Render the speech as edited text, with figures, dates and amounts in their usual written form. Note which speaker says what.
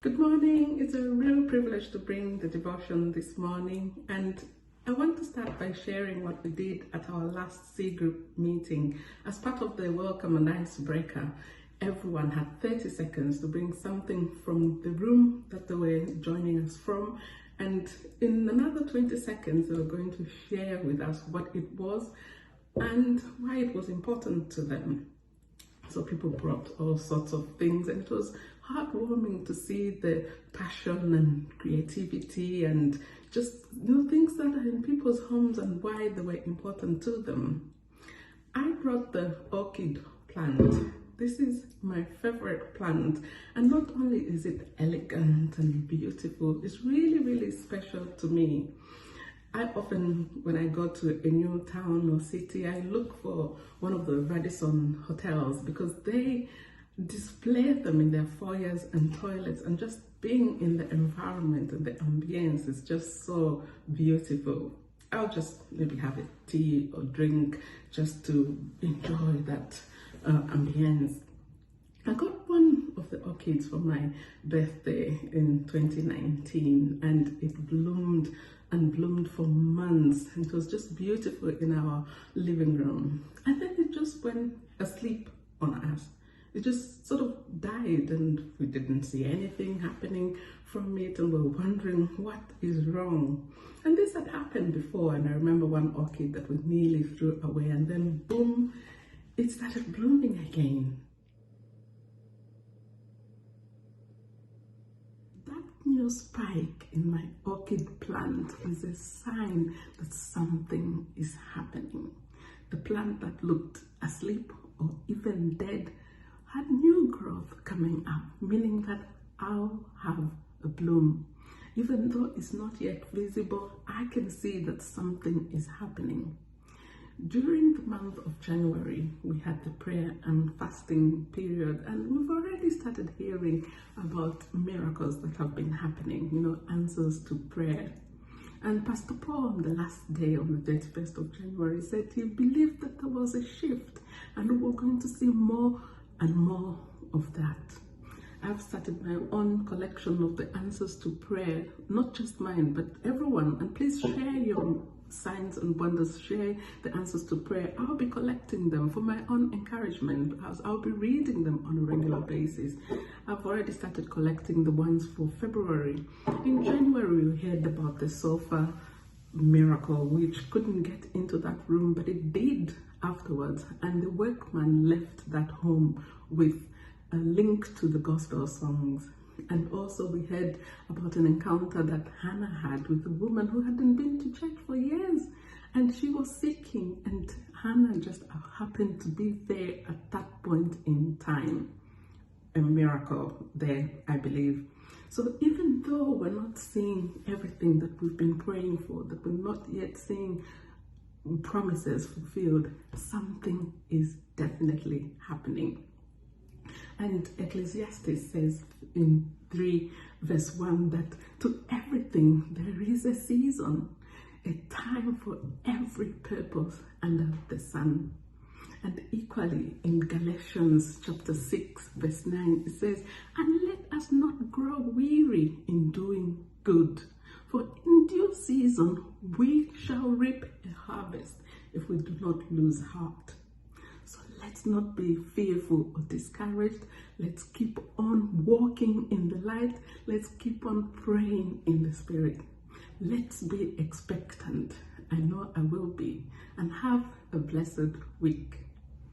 Speaker 1: Good morning. It's a real privilege to bring the devotion this morning, and I want to start by sharing what we did at our last C group meeting. As part of the welcome and icebreaker, everyone had 30 seconds to bring something from the room that they were joining us from, and in another 20 seconds they were going to share with us what it was and why it was important to them. So people brought all sorts of things, and it was heartwarming to see the passion and creativity and just things that are in people's homes and why they were important to them. I brought the orchid plant. This is my favorite plant, and not only is it elegant and beautiful, it's really special to me. I often, when I go to a new town or city, I look for one of the Radisson hotels because they display them in their foyers and toilets, and just being in the environment and the ambience is just so beautiful. I'll just maybe have a tea or drink just to enjoy that ambience. I got one of the orchids for my birthday in 2019, and it bloomed and bloomed for months. It was just beautiful in our living room, and then it just went asleep on us. It just sort of died, and we didn't see anything happening from it, and we're wondering what is wrong. And this had happened before, and I remember one orchid that we nearly threw away, and then boom, it started blooming again. New spike in my orchid plant is a sign that something is happening. The plant that looked asleep or even dead had new growth coming up, meaning that I'll have a bloom. Even though it's not yet visible, I can see that something is happening. During the month of January, we had the prayer and fasting period, and we've already started hearing about miracles that have been happening, answers to prayer. And Pastor Paul, on the last day, on the 31st of January, said he believed that there was a shift, and we were going to see more and more of that. I've started my own collection of the answers to prayer, not just mine, but everyone. And please share your signs and wonders, share the answers to prayer. I'll be collecting them for my own encouragement, because I'll be reading them on a regular basis. I've already started collecting the ones for February. In January, we heard about the sofa miracle, which couldn't get into that room, but it did afterwards. And the workman left that home with a link to the gospel songs. And also we heard about an encounter that Hannah had with a woman who hadn't been to church for years, and she was seeking, and Hannah just happened to be there at that point in time. A miracle there, I believe. So even though we're not seeing everything that we've been praying for, that we're not yet seeing promises fulfilled, something is definitely happening. And Ecclesiastes says in 3 verse 1 that to everything there is a season, a time for every purpose under the sun. And equally in Galatians chapter 6 verse 9, it says, "And let us not grow weary in doing good, for in due season we shall reap a harvest if we do not lose heart." So let's not be fearful or discouraged. Let's keep on walking in the light. Let's keep on praying in the Spirit. Let's be expectant. I know I will be. And have a blessed week.